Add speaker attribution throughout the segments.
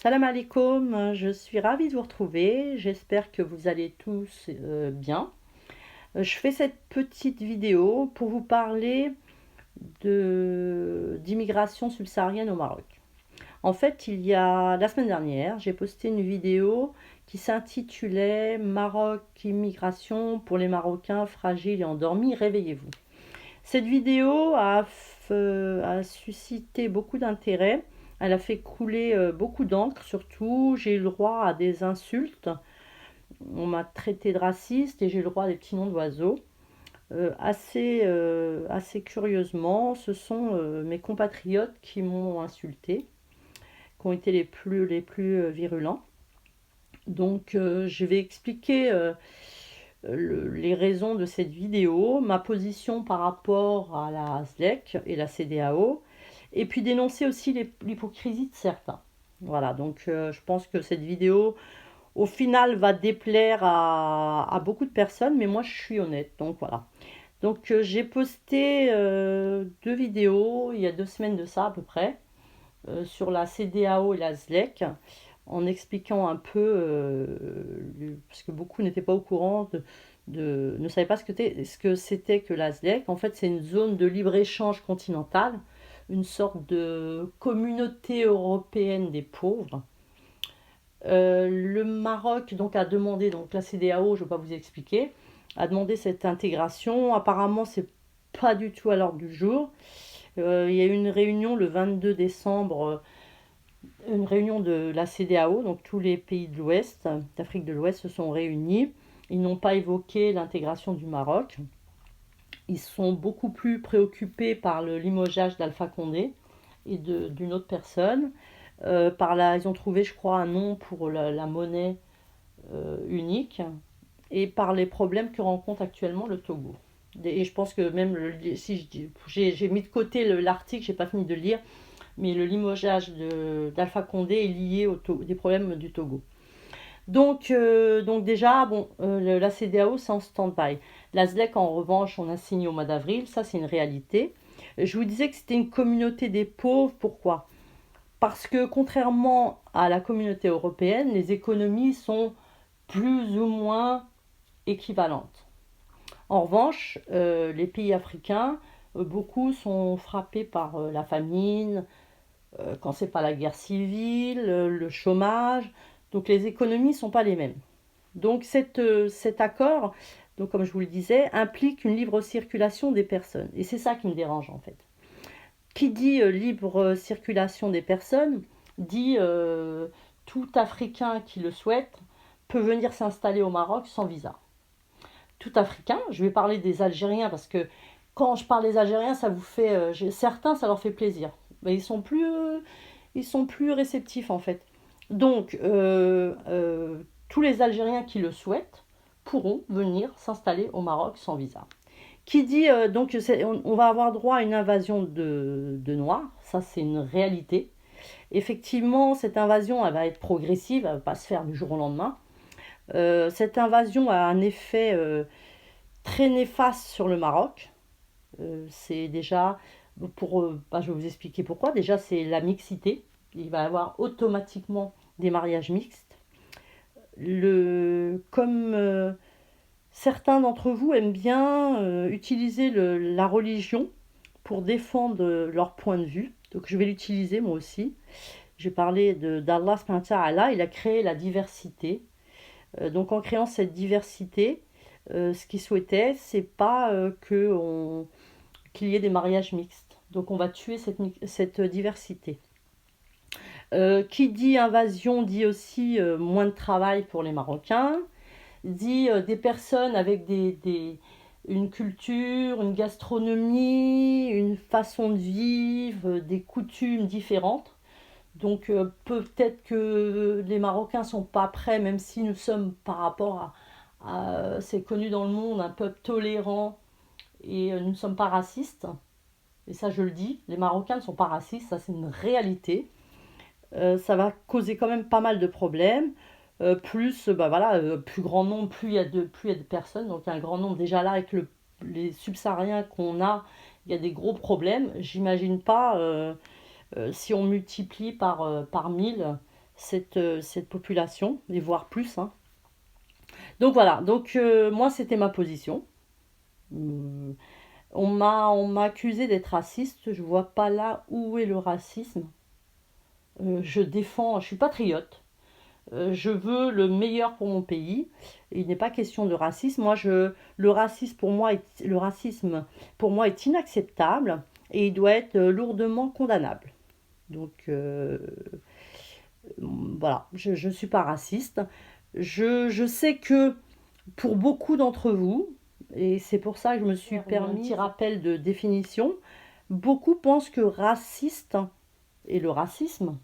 Speaker 1: Salam alaikum, je suis ravie de vous retrouver. J'espère que vous allez tous bien. Je fais cette petite vidéo pour vous parler d'immigration subsaharienne au Maroc. En fait, il y a la semaine dernière, j'ai posté une vidéo qui s'intitulait Maroc, immigration pour les Marocains fragiles et endormis, réveillez-vous. Cette vidéo a suscité beaucoup d'intérêt. Elle a fait couler beaucoup d'encre, surtout. J'ai eu le droit à des insultes. On m'a traité de raciste et j'ai eu le droit à des petits noms d'oiseaux. Assez curieusement, ce sont mes compatriotes qui m'ont insulté, qui ont été les plus virulents. Donc, je vais expliquer les raisons de cette vidéo, ma position par rapport à la SLEC et la CEDEAO, et puis dénoncer aussi l'hypocrisie de certains. Voilà, donc je pense que cette vidéo, au final, va déplaire à beaucoup de personnes, mais moi je suis honnête, donc voilà. Donc j'ai posté deux vidéos il y a 2 semaines de ça à peu près, sur la CEDEAO et la SLEC, en expliquant un peu, parce que beaucoup n'étaient pas au courant, ne savaient pas ce que c'était que la SLEC. En fait, c'est une zone de libre-échange continentale, une sorte de communauté européenne des pauvres. Le Maroc donc a demandé, donc la CEDEAO, je ne vais pas vous expliquer, a demandé cette intégration. Apparemment, c'est pas du tout à l'ordre du jour. Il y a eu une réunion le 22 décembre, une réunion de la CEDEAO, donc tous les pays de l'Ouest, d'Afrique de l'Ouest se sont réunis. Ils n'ont pas évoqué l'intégration du Maroc. Ils sont beaucoup plus préoccupés par le limogeage d'Alpha Condé et d'une autre personne. Ils ont trouvé, je crois, un nom pour la monnaie unique et par les problèmes que rencontre actuellement le Togo. Et je pense que même, si j'ai mis de côté l'article, j'ai pas fini de le lire, mais le limogeage d'Alpha Condé est lié des problèmes du Togo. Donc déjà, bon, la CEDEAO, c'est en stand-by. La SLEC, en revanche, on a signé au mois d'avril, ça c'est une réalité. Je vous disais que c'était une communauté des pauvres, pourquoi? Parce que contrairement à la communauté européenne, les économies sont plus ou moins équivalentes. En revanche, les pays africains, beaucoup sont frappés par la famine, quand c'est pas la guerre civile, le chômage. Donc les économies ne sont pas les mêmes. Donc cet accord, donc comme je vous le disais, implique une libre circulation des personnes. Et c'est ça qui me dérange en fait. Qui dit libre circulation des personnes dit tout Africain qui le souhaite peut venir s'installer au Maroc sans visa. Tout Africain, je vais parler des Algériens parce que quand je parle des Algériens, ça vous fait, certains, ça leur fait plaisir. Mais ils sont plus réceptifs en fait. Donc, tous les Algériens qui le souhaitent pourront venir s'installer au Maroc sans visa. Qui dit donc on va avoir droit à une invasion de Noirs, ça c'est une réalité. Effectivement, cette invasion elle va être progressive, elle ne va pas se faire du jour au lendemain. Cette invasion a un effet très néfaste sur le Maroc. C'est déjà, je vais vous expliquer pourquoi. Déjà, c'est la mixité. Il va y avoir automatiquement des mariages mixtes. Comme certains d'entre vous aiment bien utiliser la religion pour défendre leur point de vue, donc je vais l'utiliser moi aussi. J'ai parlé d'Allah subhanahu wa ta'ala, il a créé la diversité. Donc en créant cette diversité, ce qu'il souhaitait, c'est pas qu'il y ait des mariages mixtes. Donc on va tuer cette diversité. Qui dit invasion dit aussi moins de travail pour les Marocains, dit des personnes avec une culture, une gastronomie, une façon de vivre, des coutumes différentes. Donc peut-être que les Marocains sont pas prêts, même si nous sommes par rapport c'est connu dans le monde, un peuple tolérant et nous ne sommes pas racistes. Et ça je le dis, les Marocains ne sont pas racistes, ça c'est une réalité. Ça va causer quand même pas mal de problèmes. Plus, bah voilà, plus grand nombre, plus il y a de personnes. Donc un grand nombre déjà là avec les subsahariens qu'on a, il y a des gros problèmes. J'imagine pas si on multiplie par 1000, cette population, et voire plus, hein. Donc voilà, donc moi c'était ma position. Euh, on m'a accusé d'être raciste, je vois pas là où est le racisme. Je suis patriote. Je veux le meilleur pour mon pays. Il n'est pas question de racisme. Le racisme pour moi est inacceptable et il doit être lourdement condamnable. Donc voilà, je ne suis pas raciste. Je sais que pour beaucoup d'entre vous, et c'est pour ça que je me suis permis un petit rappel de définition, beaucoup pensent que raciste et le racisme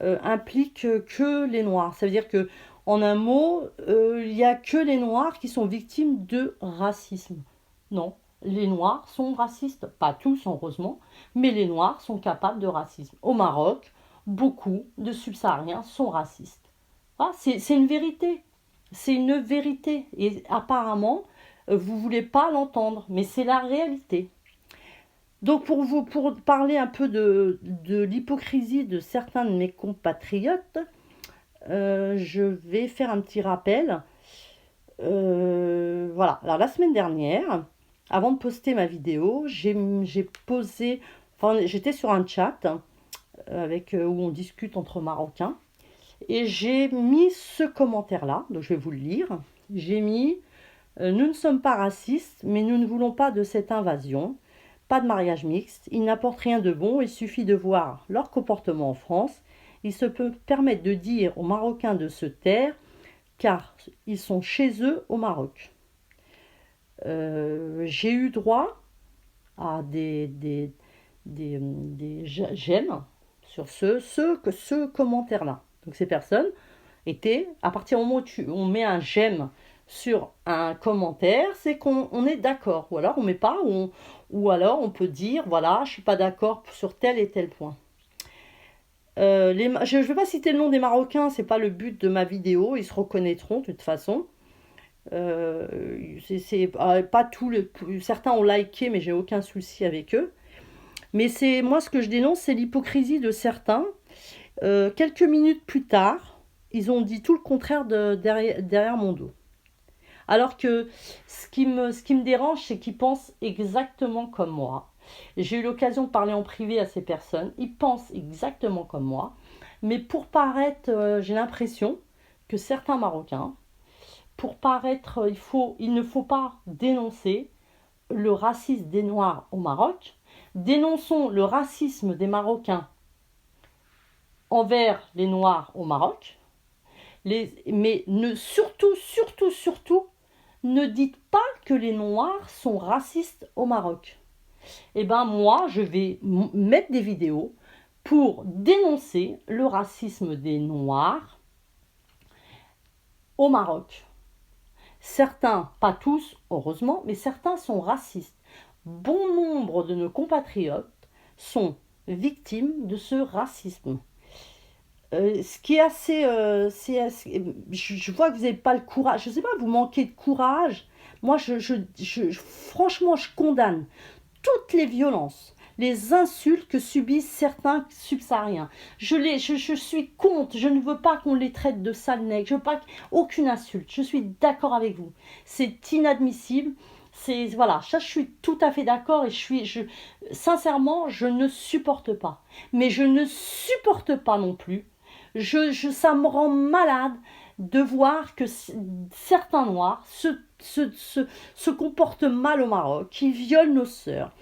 Speaker 1: implique que les Noirs. Ça veut dire que, en un mot, il n'y a que les Noirs qui sont victimes de racisme. Non, les Noirs sont racistes. Pas tous, heureusement, mais les Noirs sont capables de racisme. Au Maroc, beaucoup de subsahariens sont racistes. Ah, c'est une vérité. C'est une vérité. Et apparemment, vous ne voulez pas l'entendre, mais c'est la réalité. Donc pour parler un peu de l'hypocrisie de certains de mes compatriotes, je vais faire un petit rappel. Voilà, alors la semaine dernière, avant de poster ma vidéo, j'étais sur un chat où on discute entre Marocains, et j'ai mis ce commentaire-là, donc je vais vous le lire. J'ai mis nous ne sommes pas racistes, mais nous ne voulons pas de cette invasion. Pas de mariage mixte, ils n'apportent rien de bon, il suffit de voir leur comportement en France. Ils se peuvent permettre de dire aux Marocains de se taire, car ils sont chez eux au Maroc. J'ai eu droit à des j'aime sur ce commentaire-là. Donc ces personnes étaient, à partir du moment où on met un j'aime sur un commentaire, c'est qu'on est d'accord. Ou alors on met pas, ou alors on peut dire, voilà, je suis pas d'accord sur tel et tel point. Je ne vais pas citer le nom des Marocains, c'est pas le but de ma vidéo, ils se reconnaîtront de toute façon. Pas certains ont liké, mais j'ai aucun souci avec eux. Mais c'est moi ce que je dénonce, c'est l'hypocrisie de certains. Quelques minutes plus tard, ils ont dit tout le contraire derrière mon dos. Alors que ce qui me dérange, c'est qu'ils pensent exactement comme moi. J'ai eu l'occasion de parler en privé à ces personnes. Ils pensent exactement comme moi. Mais pour paraître, j'ai l'impression que certains Marocains, pour paraître, il ne faut pas dénoncer le racisme des Noirs au Maroc. Dénonçons le racisme des Marocains envers les Noirs au Maroc. Mais surtout, ne dites pas que les Noirs sont racistes au Maroc. Eh bien, moi, je vais mettre des vidéos pour dénoncer le racisme des Noirs au Maroc. Certains, pas tous, heureusement, mais certains sont racistes. Bon nombre de nos compatriotes sont victimes de ce racisme. Ce qui est je vois que vous n'avez pas le courage. Je ne sais pas, vous manquez de courage. Moi, franchement, je condamne toutes les violences, les insultes que subissent certains subsahariens. Je suis contre. Je ne veux pas qu'on les traite de sales nègres. Je veux pas aucune insulte. Je suis d'accord avec vous. C'est inadmissible. Voilà, ça je suis tout à fait d'accord, et sincèrement, je ne supporte pas. Mais je ne supporte pas non plus. Ça me rend malade de voir que certains Noirs se comportent mal au Maroc, qui violent nos sœurs.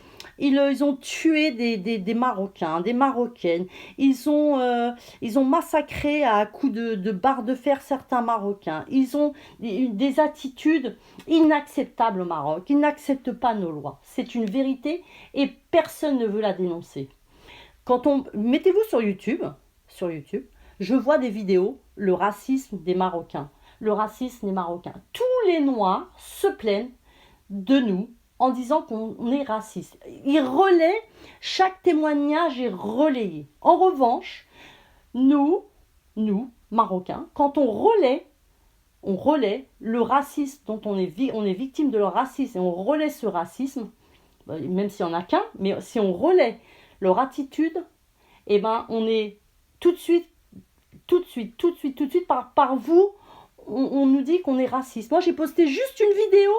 Speaker 1: Ils ont tué des Marocains, des Marocaines. Ils ont massacré à coups de barres de fer certains Marocains. Ils ont des attitudes inacceptables au Maroc. Ils n'acceptent pas nos lois. C'est une vérité et personne ne veut la dénoncer. Mettez-vous sur YouTube, je vois des vidéos, le racisme des Marocains. Le racisme des Marocains. Tous les Noirs se plaignent de nous en disant qu'on est raciste. Chaque témoignage est relayé. En revanche, nous, Marocains, quand on relaie le racisme dont on est victime de leur racisme, et on relaie ce racisme, même s'il n'y en a qu'un, mais si on relaie leur attitude, eh ben on est tout de tout de suite, par vous, on nous dit qu'on est raciste. Moi, j'ai posté juste une vidéo,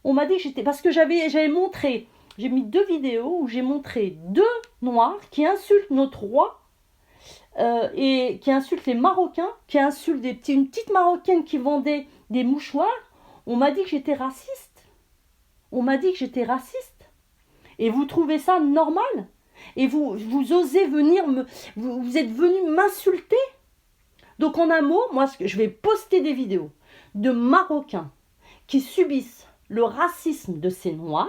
Speaker 1: on m'a dit que j'étais... Parce que j'avais montré, j'ai mis 2 vidéos où j'ai montré 2 Noirs qui insultent notre roi, et qui insultent les Marocains, qui insultent une petite Marocaine qui vendait des mouchoirs. On m'a dit que j'étais raciste. On m'a dit que j'étais raciste. Et vous trouvez ça normal? Et vous osez venir vous êtes venu m'insulter? Donc en un mot, moi je vais poster des vidéos de Marocains qui subissent le racisme de ces Noirs.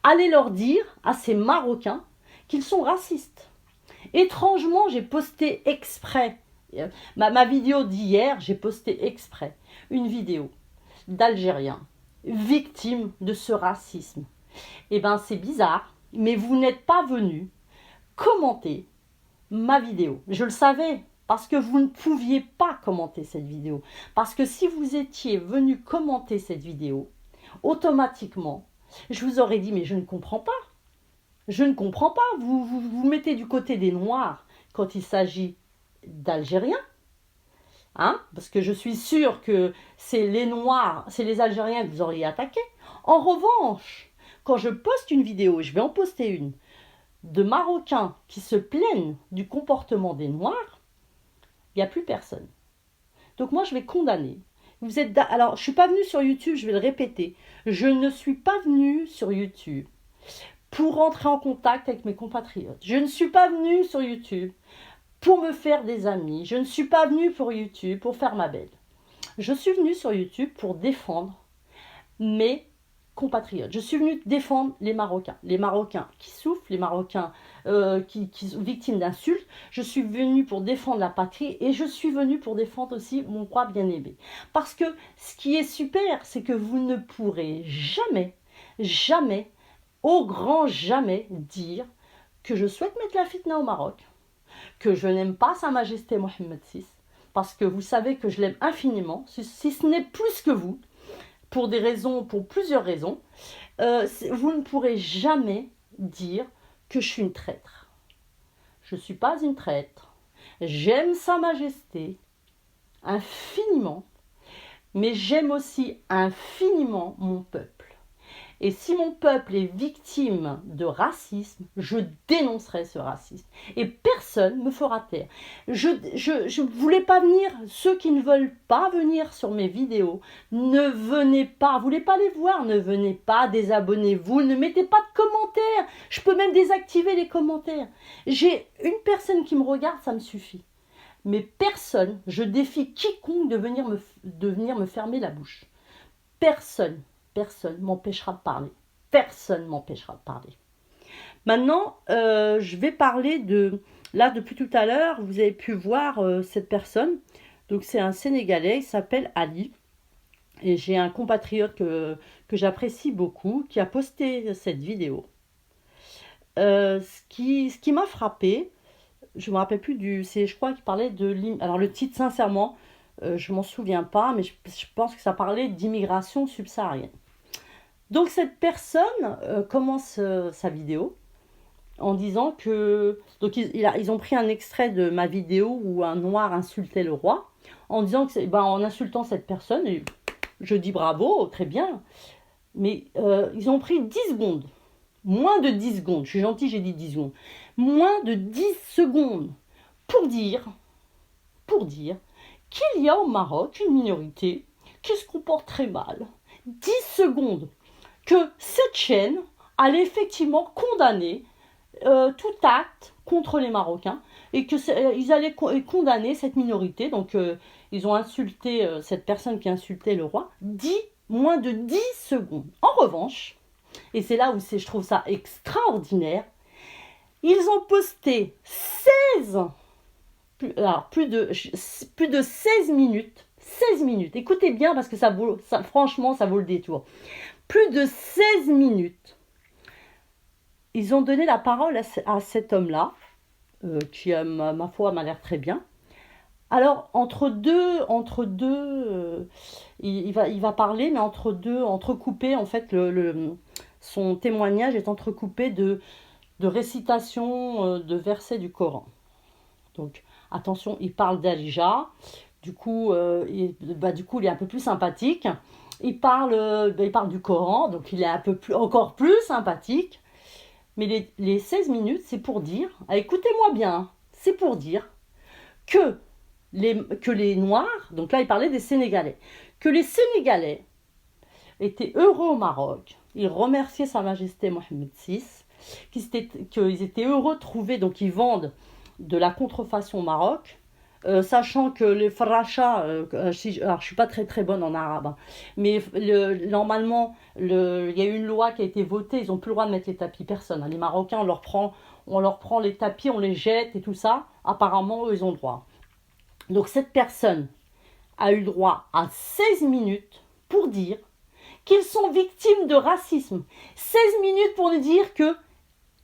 Speaker 1: Allez leur dire à ces Marocains qu'ils sont racistes. Étrangement, j'ai posté exprès, ma vidéo d'hier, j'ai posté exprès une vidéo d'Algériens victimes de ce racisme. Eh bien, c'est bizarre, mais vous n'êtes pas venus commenter ma vidéo. Je le savais, parce que vous ne pouviez pas commenter cette vidéo. Parce que si vous étiez venus commenter cette vidéo, automatiquement, je vous aurais dit, mais je ne comprends pas. Je ne comprends pas. Vous mettez du côté des Noirs quand il s'agit d'Algériens. Hein, parce que je suis sûre que c'est les Noirs, c'est les Algériens que vous auriez attaqué. En revanche, quand je poste une vidéo, et je vais en poster une, de Marocains qui se plaignent du comportement des Noirs, il n'y a plus personne. Donc moi, je vais condamner. Alors, je ne suis pas venue sur YouTube, je vais le répéter. Je ne suis pas venue sur YouTube pour rentrer en contact avec mes compatriotes. Je ne suis pas venue sur YouTube pour me faire des amis. Je ne suis pas venue pour YouTube pour faire ma belle. Je suis venue sur YouTube pour défendre mes compatriotes. Je suis venue défendre les Marocains qui souffrent, les Marocains qui sont victimes d'insultes. Je suis venue pour défendre la patrie et je suis venue pour défendre aussi mon roi bien-aimé. Parce que ce qui est super, c'est que vous ne pourrez jamais, jamais, au grand jamais dire que je souhaite mettre la fitna au Maroc, que je n'aime pas Sa Majesté Mohammed VI, parce que vous savez que je l'aime infiniment, si ce n'est plus que vous, pour plusieurs raisons, vous ne pourrez jamais dire que je suis une traître. Je ne suis pas une traître. J'aime Sa Majesté infiniment, mais j'aime aussi infiniment mon peuple. Et si mon peuple est victime de racisme, je dénoncerai ce racisme. Et personne ne me fera taire. Je ne voulais pas venir, ceux qui ne veulent pas venir sur mes vidéos, ne venez pas, vous ne voulez pas les voir, ne venez pas, désabonnez-vous, ne mettez pas de commentaires. Je peux même désactiver les commentaires. J'ai une personne qui me regarde, ça me suffit. Mais personne, je défie quiconque de venir me fermer la bouche. Personne m'empêchera de parler. Personne m'empêchera de parler. Maintenant, je vais parler de... Là, depuis tout à l'heure, vous avez pu voir cette personne. Donc, c'est un Sénégalais, il s'appelle Ali. Et j'ai un compatriote que j'apprécie beaucoup, qui a posté cette vidéo. Ce qui m'a frappé, je ne me rappelle plus je crois qu'il parlait de... Alors, le titre, sincèrement, je ne m'en souviens pas, mais je pense que ça parlait d'immigration subsaharienne. Donc cette personne commence sa vidéo en disant que... Donc ils ont pris un extrait de ma vidéo où un noir insultait le roi, en disant que en insultant cette personne, et je dis bravo, très bien, mais ils ont pris 10 secondes, moins de 10 secondes, je suis gentille, j'ai dit 10 secondes, moins de 10 secondes pour dire qu'il y a au Maroc une minorité qui se comporte très mal. 10 secondes que cette chaîne allait effectivement condamner tout acte contre les Marocains et qu'ils allaient condamner cette minorité. Donc ils ont insulté cette personne qui insultait le roi. Moins de 10 secondes. En revanche, et c'est là où je trouve ça extraordinaire, ils ont posté 16 plus de 16 minutes. 16 minutes. Écoutez bien parce que franchement, ça vaut le détour. Plus de 16 minutes. Ils ont donné la parole à cet homme-là, qui, ma foi, m'a l'air très bien. Alors, entre deux, il va parler, mais entrecoupé, en fait, son témoignage est entrecoupé de récitations de versets du Coran. Donc, Attention, il parle d'Alija. Du coup, du coup, il est un peu plus sympathique. Il parle du Coran, donc il est encore plus sympathique. Mais les 16 minutes, c'est pour dire, écoutez-moi bien, c'est pour dire que que les Noirs, donc là il parlait des Sénégalais, que les Sénégalais étaient heureux au Maroc. Ils remerciaient Sa Majesté Mohamed VI, qu'ils étaient heureux de trouver, donc ils vendent de la contrefaçon au Maroc, sachant que les farachas, alors je suis pas très bonne en arabe, hein, mais normalement il y a eu une loi qui a été votée, ils n'ont plus le droit de mettre les tapis, personne. Hein. Les Marocains, on leur prend les tapis, on les jette et tout ça. Apparemment, eux, ils ont le droit. Donc cette personne a eu droit à 16 minutes pour dire qu'ils sont victimes de racisme. 16 minutes pour nous dire que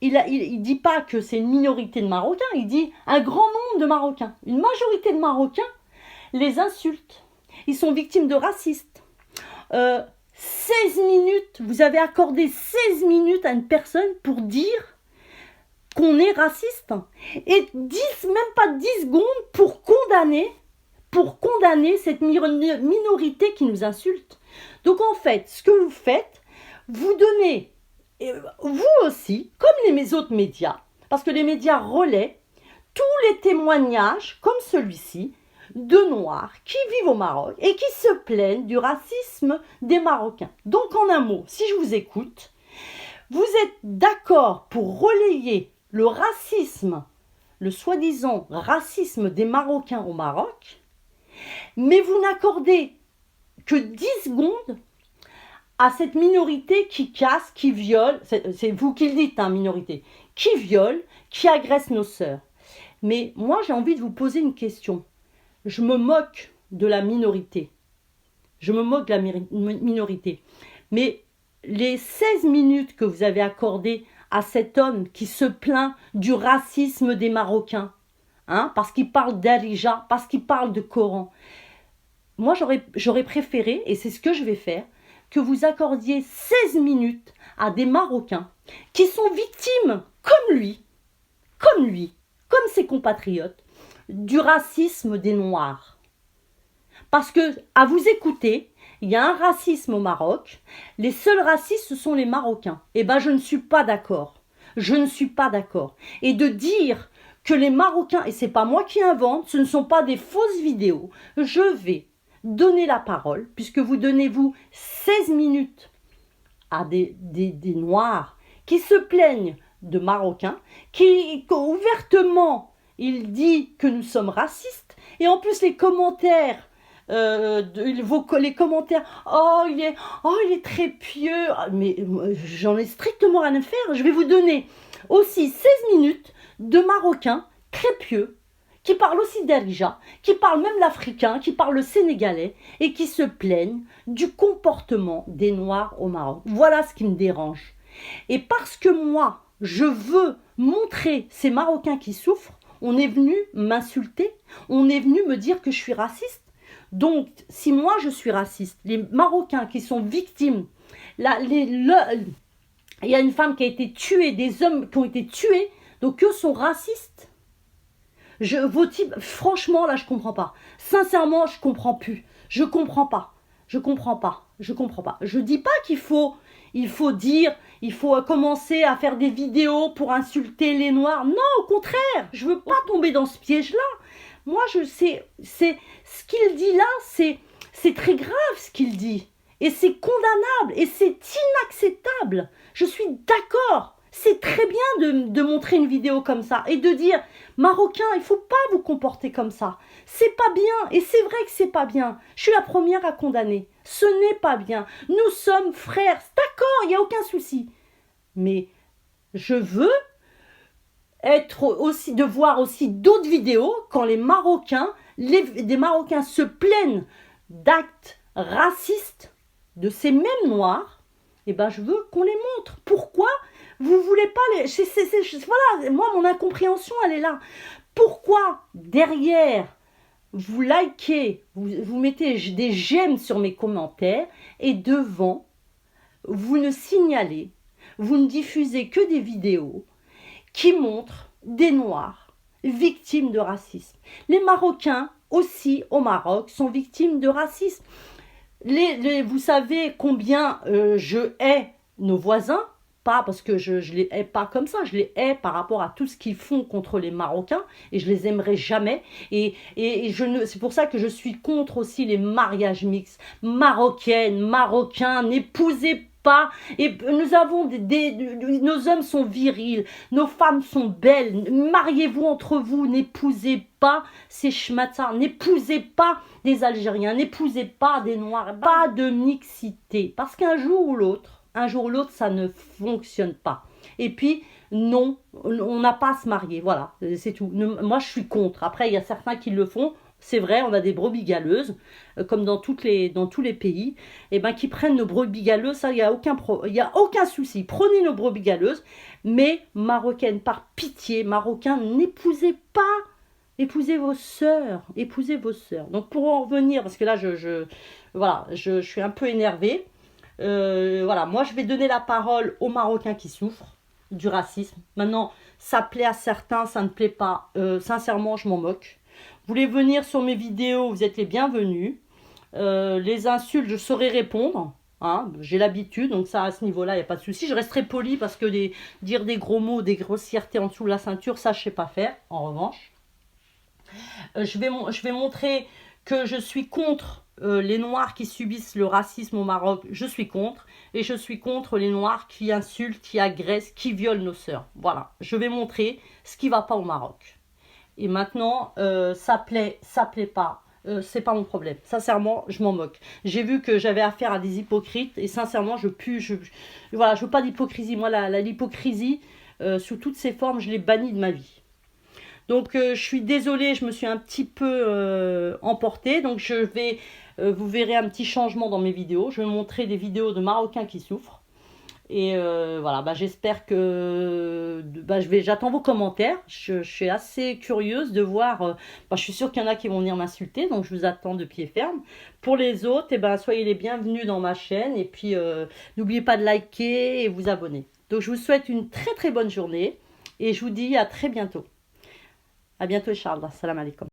Speaker 1: il dit pas que c'est une minorité de Marocains, il dit un grand nombre de Marocains. Une majorité de Marocains les insultent. Ils sont victimes de racistes. 16 minutes, vous avez accordé 16 minutes à une personne pour dire qu'on est raciste. Et 10, même pas 10 secondes pour condamner cette minorité qui nous insulte. Donc en fait, ce que vous faites, vous donnez, vous aussi, comme les autres médias, parce que les médias relaient tous les témoignages, comme celui-ci, de Noirs qui vivent au Maroc et qui se plaignent du racisme des Marocains. Donc en un mot, si je vous écoute, vous êtes d'accord pour relayer le racisme, le soi-disant racisme des Marocains au Maroc, mais vous n'accordez que 10 secondes à cette minorité qui casse, qui viole, c'est vous qui le dites, hein, minorité, qui viole, qui agresse nos sœurs. Mais moi, j'ai envie de vous poser une question. Je me moque de la minorité. Je me moque de la minorité. Mais les 16 minutes que vous avez accordées à cet homme qui se plaint du racisme des Marocains, hein, parce qu'il parle d'Alija, parce qu'il parle de Coran, moi, j'aurais préféré, et c'est ce que je vais faire, que vous accordiez 16 minutes à des Marocains qui sont victimes, comme ses compatriotes, du racisme des Noirs. Parce que, à vous écouter, il y a un racisme au Maroc, les seuls racistes, ce sont les Marocains. Eh bien, je ne suis pas d'accord. Je ne suis pas d'accord. Et de dire que les Marocains, et c'est pas moi qui invente, ce ne sont pas des fausses vidéos, je vais donner la parole, puisque vous donnez-vous 16 minutes à des Noirs qui se plaignent de Marocains, qui ouvertement, il dit que nous sommes racistes, et en plus les commentaires, les commentaires, oh il est très pieux, mais j'en ai strictement rien à faire. Je vais vous donner aussi 16 minutes de Marocains très pieux, qui parlent aussi d'Alija, qui parlent même l'africain, qui parlent le sénégalais, et qui se plaignent du comportement des Noirs au Maroc. Voilà ce qui me dérange. Et parce que moi, je veux montrer ces Marocains qui souffrent, on est venu m'insulter, on est venu me dire que je suis raciste. Donc, si moi je suis raciste, les Marocains qui sont victimes, il y a une femme qui a été tuée, des hommes qui ont été tués, donc eux sont racistes. Vos types, franchement, là, je comprends pas. Sincèrement, je comprends plus. Je comprends pas. Je comprends pas. Je dis pas qu'il faut dire, il faut commencer à faire des vidéos pour insulter les Noirs. Non, au contraire, je veux pas tomber dans ce piège-là. Moi, c'est ce qu'il dit là, c'est très grave ce qu'il dit. Et c'est condamnable, et c'est inacceptable. Je suis d'accord. C'est très bien de montrer une vidéo comme ça et de dire Marocains, il ne faut pas vous comporter comme ça. C'est pas bien, et c'est vrai que c'est pas bien. Je suis la première à condamner. Ce n'est pas bien. Nous sommes frères. D'accord, il n'y a aucun souci. Mais je veux de voir aussi d'autres vidéos quand des Marocains se plaignent d'actes racistes de ces mêmes Noirs. Eh ben, je veux qu'on les montre. Pourquoi vous voulez pas les... voilà, moi, mon incompréhension, elle est là. Pourquoi, derrière, vous likez, vous mettez des j'aime sur mes commentaires, et devant, vous ne signalez, vous ne diffusez que des vidéos qui montrent des Noirs, victimes de racisme. Les Marocains aussi au Maroc sont victimes de racisme. Vous savez combien je hais nos voisins, pas parce que je les hais pas comme ça, je les hais par rapport à tout ce qu'ils font contre les Marocains et je les aimerai jamais. C'est pour ça que je suis contre aussi les mariages mixtes. Marocaines, Marocains, n'épousez pas. Et nous avons nos hommes sont virils, nos femmes sont belles. Mariez-vous entre vous, n'épousez pas ces schmatards, n'épousez pas des Algériens, n'épousez pas des Noirs, pas de mixité. Parce qu'un jour ou l'autre, ça ne fonctionne pas. Et puis, non, on n'a pas à se marier, voilà, c'est tout. Moi, je suis contre. Après, il y a certains qui le font. C'est vrai, on a des brebis galeuses, comme dans tous les pays, et ben, qui prennent nos brebis galeuses, ça, il n'y a aucun souci. Prenez nos brebis galeuses, mais marocaines, par pitié, marocains, n'épousez pas. Épousez vos sœurs, épousez vos sœurs. Donc pour en revenir, parce que là je suis un peu énervée, voilà, moi je vais donner la parole aux Marocains qui souffrent du racisme. Maintenant, ça plaît à certains, ça ne plaît pas. Sincèrement, je m'en moque. Vous voulez venir sur mes vidéos, vous êtes les bienvenus. Les insultes, je saurai répondre. Hein, j'ai l'habitude, donc ça, à ce niveau-là, il n'y a pas de souci. Je resterai poli parce que dire des gros mots, des grossièretés en dessous de la ceinture, ça, je ne sais pas faire, en revanche. Je vais montrer que je suis contre les Noirs qui subissent le racisme au Maroc. Je suis contre. Et je suis contre les Noirs qui insultent, qui agressent, qui violent nos sœurs. Voilà, je vais montrer ce qui ne va pas au Maroc. Et maintenant, ça plaît pas. C'est pas mon problème. Sincèrement, je m'en moque. J'ai vu que j'avais affaire à des hypocrites. Et sincèrement, voilà, je veux pas d'hypocrisie. Moi, l'hypocrisie, sous toutes ses formes, je l'ai bannie de ma vie. Donc, je suis désolée, je me suis un petit peu emportée. Donc, vous verrez un petit changement dans mes vidéos. Je vais montrer des vidéos de Marocains qui souffrent. Et voilà, bah, j'espère que... j'attends vos commentaires. Je suis assez curieuse de voir... je suis sûre qu'il y en a qui vont venir m'insulter. Donc, je vous attends de pied ferme. Pour les autres, eh ben, soyez les bienvenus dans ma chaîne. Et puis, n'oubliez pas de liker et vous abonner. Donc, je vous souhaite une très très bonne journée. Et je vous dis à très bientôt. À bientôt, Inch'Allah. Salam alaikum.